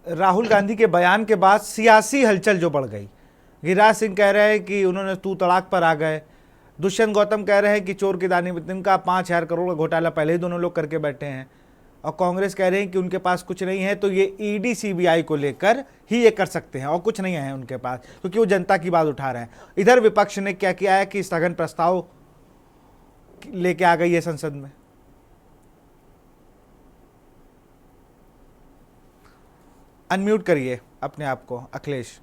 राहुल गांधी के बयान के बाद सियासी हलचल जो बढ़ गई, गिरिराज सिंह कह रहे हैं कि उन्होंने तू तड़ाक पर आ गए, दुष्यंत गौतम कह रहे हैं कि चोर की दानी वितरण का 5,000 करोड़ का घोटाला पहले ही दोनों लोग करके बैठे हैं, और कांग्रेस कह रहे हैं कि उनके पास कुछ नहीं है, तो ये ईडी सीबीआई को लेकर ही ये कर सकते हैं और कुछ नहीं है उनके पास, क्योंकि वो जनता की बात उठा रहे हैं। इधर विपक्ष ने क्या किया है कि स्थगन प्रस्ताव लेके आ गई है संसद में। अनम्यूट करिए अपने आप को अखिलेश।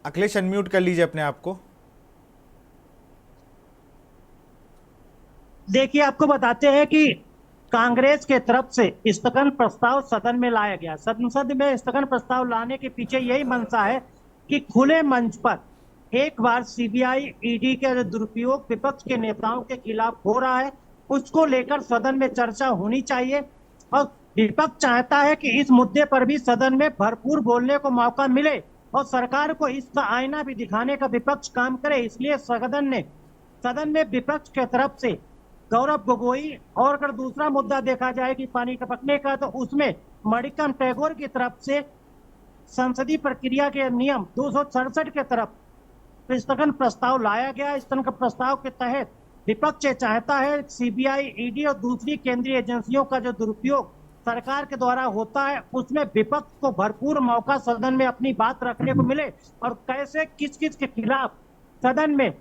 अखिलेश अनम्यूट कर लीजिए अपने आप को। देखिए, आपको बताते हैं कि कांग्रेस के तरफ से स्थगन प्रस्ताव सदन में लाया गया। संसद में स्थगन प्रस्ताव लाने के पीछे यही मंशा है कि खुले मंच पर एक बार सीबीआई ईडी के दुरुपयोग विपक्ष के नेताओं के खिलाफ हो रहा है, उसको लेकर सदन में चर्चा होनी चाहिए। और विपक्ष चाहता है कि इस मुद्दे पर भी सदन में भरपूर बोलने को मौका मिले और सरकार को इसका आईना भी दिखाने का विपक्ष काम करे। इसलिए सदन में विपक्ष के तरफ से गौरव गोगोई, और अगर दूसरा मुद्दा देखा जाए कि पानी टपकने का, तो उसमें मणिकम टैगोर की तरफ से संसदीय प्रक्रिया के नियम 267 के तरफ स्थगन प्रस्ताव लाया गया। स्थगन प्रस्ताव के तहत विपक्ष चाहता है सीबीआई, ईडी और दूसरी केंद्रीय एजेंसियों का जो दुरुपयोग सरकार के द्वारा होता है, उसमें विपक्ष को भरपूर मौका सदन में अपनी बात रखने को मिले और कैसे किस किस के खिलाफ सदन में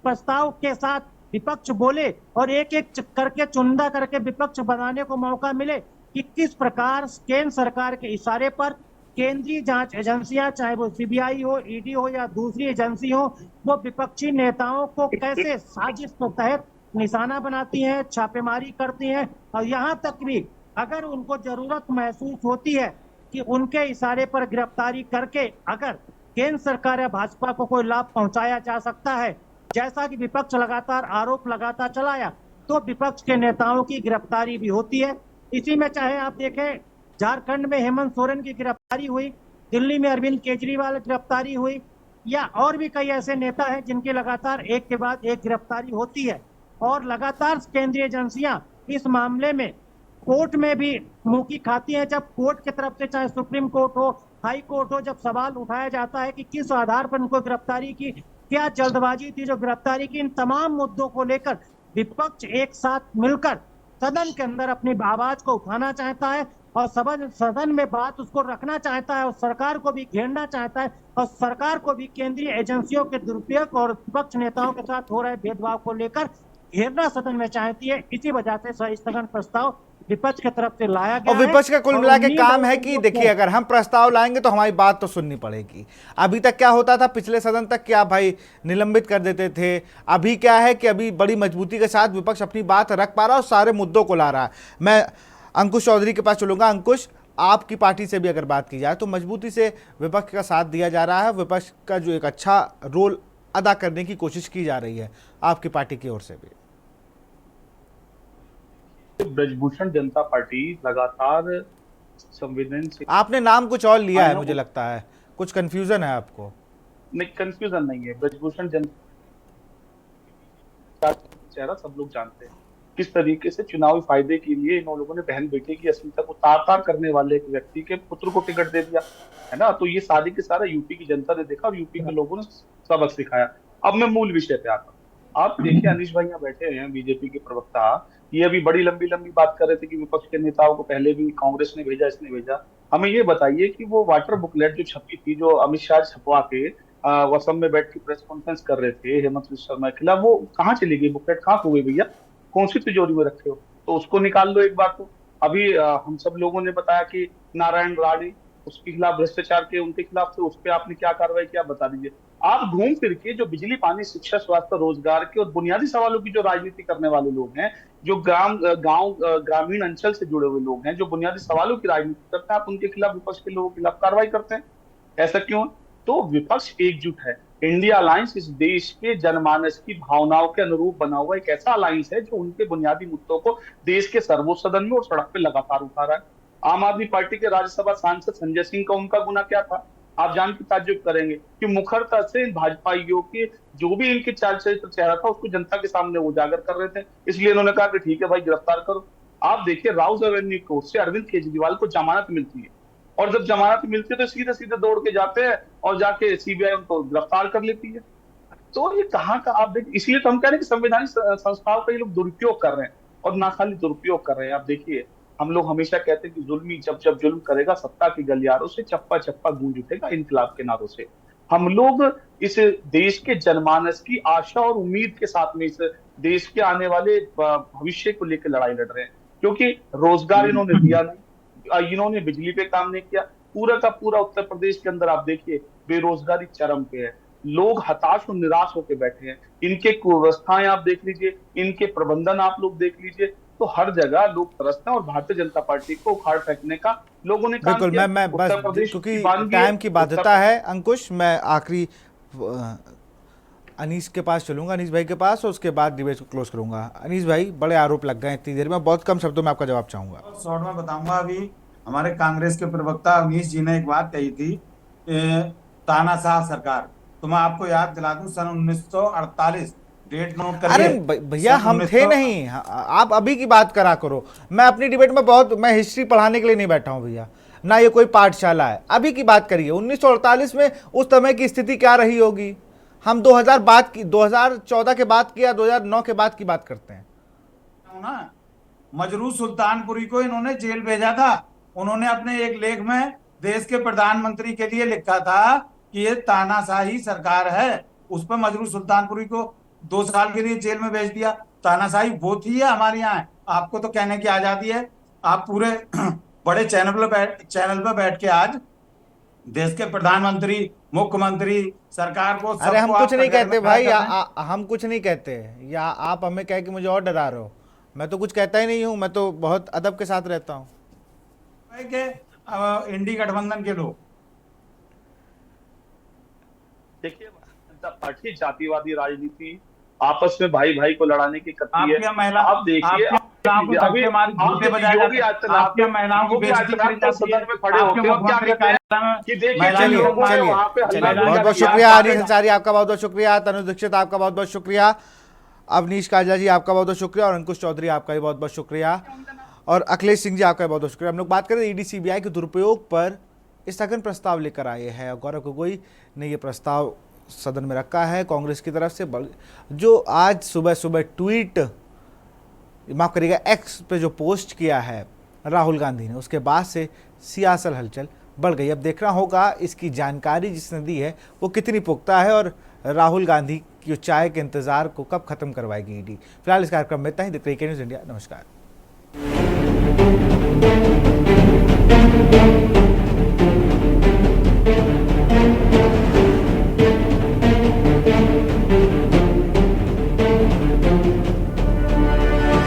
प्रस्ताव के साथ विपक्ष बोले और एक एक करके चुनिंदा करके विपक्ष बनाने को मौका मिले कि किस प्रकार केंद्र सरकार के इशारे पर केंद्रीय जांच एजेंसियां, चाहे वो सीबीआई हो, ईडी हो या दूसरी एजेंसी हो, वो विपक्षी नेताओं को कैसे साजिश के तहत निशाना बनाती हैं, छापेमारी करती हैं। और यहाँ तक भी अगर उनको जरूरत महसूस होती है कि उनके इशारे पर गिरफ्तारी करके अगर केंद्र सरकार या भाजपा को कोई लाभ पहुंचाया जा सकता है, जैसा कि विपक्ष लगातार आरोप लगाता चलाया, तो विपक्ष के नेताओं की गिरफ्तारी भी होती है। इसी में चाहे आप देखें झारखंड में हेमंत सोरेन की गिरफ्तारी गिरफ्तारी हुई, दिल्ली में अरविंद केजरीवाल की गिरफ्तारी हुई, या और भी कई ऐसे नेता हैं जिनकी लगातार एक के बाद एक गिरफ्तारी होती है। और लगातार केंद्रीय एजेंसियां इस मामले में कोर्ट में भी मुंह की खाती हैं। जब कोर्ट की तरफ से, चाहे सुप्रीम कोर्ट हो, हाई कोर्ट हो, जब सवाल उठाया जाता है कि किस आधार पर उनको गिरफ्तारी की, क्या जल्दबाजी थी जो गिरफ्तारी की, इन तमाम मुद्दों को लेकर विपक्ष एक साथ मिलकर सदन के अंदर अपनी आवाज को उठाना चाहता है और सदन में बात उसको रखना चाहता है और सरकार को भी घेरना चाहता है और सरकार को भी केंद्रीय एजेंसियों के दुरुपयोग और विपक्ष नेताओं के साथ हो रहे भेदभाव को लेकर घेरना सदन में चाहती है। इसी वजह से स्थगन प्रस्ताव विपक्ष की तरफ से लाया गया और विपक्ष का कुल मिला के काम है कि देखिए, अगर हम प्रस्ताव लाएंगे तो हमारी बात तो सुननी पड़ेगी। अभी तक क्या होता था, पिछले सदन तक क्या भाई निलंबित कर देते थे। अभी क्या है कि अभी बड़ी मजबूती के साथ विपक्ष अपनी बात रख पा रहा है और सारे मुद्दों को ला रहा है। मैं अंकुश चौधरी के पास चलूंगा। अंकुश, आपकी पार्टी से भी अगर बात की जाए तो मजबूती से विपक्ष का साथ दिया जा रहा है, विपक्ष का जो एक अच्छा रोल अदा करने की कोशिश की जा रही है आपकी पार्टी की ओर से भी। ब्रजभूषण जनता पार्टी लगातार संवेदनशील, आपने नाम कुछ और लिया है, मुझे लगता है कुछ कंफ्यूजन है आपको। नहीं, कंफ्यूजन नहीं है। ब्रजभूषण जनता चेहरा सब लोग जानते हैं, किस तरीके से चुनावी फायदे के लिए इन लोगों ने बहन बेटे की अस्मिता को तार-तार करने वाले एक व्यक्ति के पुत्र को टिकट दे दिया, है ना। तो ये सारी के सारा यूपी की जनता ने देखा और यूपी के लोगों ने सबक सिखाया। अब मैं मूल विषय पे आता हूँ। आप देखिए, अनीश भाई यहाँ बैठे हैं, बीजेपी के प्रवक्ता, ये अभी बड़ी लंबी लंबी बात कर रहे थे कि विपक्ष के नेताओं को पहले भी कांग्रेस ने भेजा, इसने भेजा। हमें ये बताइए कि वो वाटर बुकलेट जो छपी थी, जो अमित शाह छपवा के असम में बैठ के प्रेस कॉन्फ्रेंस कर रहे थे हेमंत शर्मा के खिलाफ, वो कहाँ चली गई? बुकलेट कहाँ खो गई भैया? कौन सी तिजोरी में रखे हो? तो उसको निकाल लो एक बार। तो अभी हम सब लोगों ने बताया कि नारायण राणे, उसके खिलाफ भ्रष्टाचार के उनके खिलाफ थे, उस पर आपने क्या कार्रवाई किया बता दीजिए। आप घूम फिर के जो बिजली, पानी, शिक्षा, स्वास्थ्य, रोजगार के और बुनियादी सवालों की जो राजनीति करने वाले लोग हैं, जो ग्रामीण अंचल से जुड़े हुए लोग हैं, जो बुनियादी सवालों की राजनीति करते हैं, आप उनके खिलाफ, विपक्ष के लोगों के खिलाफ कार्रवाई करते हैं। ऐसा क्यों? तो विपक्ष एकजुट है। इंडिया अलायंस इस देश के जनमानस की भावनाओं के अनुरूप बना हुआ एक ऐसा अलायंस है जो उनके बुनियादी मुद्दों को देश के सर्वोच्च सदन में और सड़क पे लगातार उठा रहा है। आम आदमी पार्टी के राज्यसभा सांसद संजय सिंह का उनका गुना क्या था? आप जान के ताज्जुब करेंगे कि मुखरता से भाजपाइयों के जो भी इनके चाल चरित्र चेहरा था उसको जनता के सामने उजागर कर रहे थे, इसलिए इन्होंने कहा कि ठीक है भाई, गिरफ्तार करो। आप देखिए, राउज एवेन्यू कोर्ट से अरविंद केजरीवाल को जमानत मिलती है और जब जमानत मिलती है तो सीधे सीधे दौड़ के जाते हैं और जाके सीबीआई उनको गिरफ्तार कर लेती है। तो ये कहाँ का आप देखिए, इसलिए तो हम कह रहे हैं कि संवैधानिक संस्थाओं का ये लोग दुरुपयोग कर रहे हैं और ना खाली दुरुपयोग कर रहे हैं। आप देखिए, हम लोग हमेशा कहते हैं कि जुल्मी जब जब जुल्म करेगा सत्ता की गलियारों से चप्पा चप्पा गूंज उठेगा इनकलाब के नारों से। हम लोग इस देश के जनमानस की आशा और उम्मीद के साथ में इस देश के आने वाले भविष्य को लेकर लड़ाई लड़ रहे हैं, क्योंकि रोजगार इन्होंने दिया नहीं, इन्होंने बिजली पे काम नहीं किया। पूरा का पूरा उत्तर प्रदेश के अंदर आप देखिए बेरोजगारी चरम पे है, लोग हताश और निराश होकर बैठे हैं। इनके कुव्यवस्थाएं आप देख लीजिए, इनके प्रबंधन आप लोग देख लीजिए, तो हर जगह लोग तरसते हैं और भारतीय जनता पार्टी को उखाड़ फेंकने का लोगों ने काम बिल्कुल। किया। मैं बस क्योंकि टाइम की बाध्यता है अंकुश, मैं आखिरी अनीस के पास चलूंगा, अनीस भाई के पास, और उसके बाद डिबेट को क्लोज करूंगा। अनीस भाई, बड़े आरोप लग गए इतनी देर में, बहुत कम शब्दों में आपका जवाब चाहूंगा। शॉर्ट में बताऊंगा। अभी हमारे कांग्रेस के प्रवक्ता अवनीश जी ने एक बात कही थी, तानाशाह सरकार। तो मैं आपको याद दिला दूं, सन 1948, डेट नोट करिए। अरे भैया, हम थे नहीं, आप अभी की बात करा करो। मैं अपनी डिबेट में मैं हिस्ट्री पढ़ाने के लिए नहीं बैठा हूं भैया, ना ये कोई पाठशाला है। अभी की बात करिए, 1948 में उस समय की स्थिति क्या रही होगी। हम 2014 के बाद की या 2009 के बाद की बात करते हैं ना। मजरू सुल्तानपुरी को इन्होंने जेल भेजा था। उन्होंने अपने एक लेख में देश के प्रधानमंत्री के लिए लिखा था कि ये तानाशाही सरकार है। उस पर मजरू सुल्तानपुरी को 2 साल के लिए जेल में भेज दिया। तानाशाही वो थी है हमारे यहाँ। आपको तो कहने की आजादी है। आप पूरे बड़े चैनल पर बैठ के आज देश के प्रधानमंत्री, मुख्यमंत्री, सरकार को, अरे हम कुछ नहीं कहते भाई, हम कुछ नहीं कहते, या आप हमें कह के मुझे और डरा रहे हो। मैं तो कुछ कहता ही नहीं हूं, मैं तो बहुत अदब के साथ रहता हूं। इंडी गठबंधन के लोग देखिए, जनता पार्टी जातिवादी राजनीति, आपस में भाई भाई को लड़ाने की करती है। महिला, आप देखिए अभी योगी महिलाओं को आदित्यनाथ सदन में खड़े होकर और क्या कहते हैं कि देखिए चलिए लोग हैं चलिए वहाँ पे चलिए, हल्ला बहुत बहुत किया। शुक्रिया हरीश अंसारी, आपका बहुत बहुत शुक्रिया। तनु दीक्षित, आपका बहुत बहुत शुक्रिया। अवनीश काजला जी, आपका बहुत बहुत शुक्रिया। और अंकुश चौधरी, आपका भी बहुत बहुत शुक्रिया। और अखिलेश सिंह जी, आपका बहुत बहुत शुक्रिया। हम लोग बात करें ईडी सीबीआई के दुरुपयोग पर स्थगन प्रस्ताव लेकर आए हैं। गौरव गोगोई ने ये प्रस्ताव सदन में रखा है कांग्रेस की तरफ से, जो आज सुबह सुबह ट्वीट, माफ करिएगा, एक्स पे जो पोस्ट किया है राहुल गांधी ने, उसके बाद से सियासत हलचल बढ़ गई। अब देखना होगा इसकी जानकारी जिसने दी है वो कितनी पुख्ता है और राहुल गांधी की चाय के इंतजार को कब खत्म करवाएगी ईडी। फिलहाल इस कार्यक्रम में इतना ही। देखते रहिए न्यूज़ इंडिया। नमस्कार।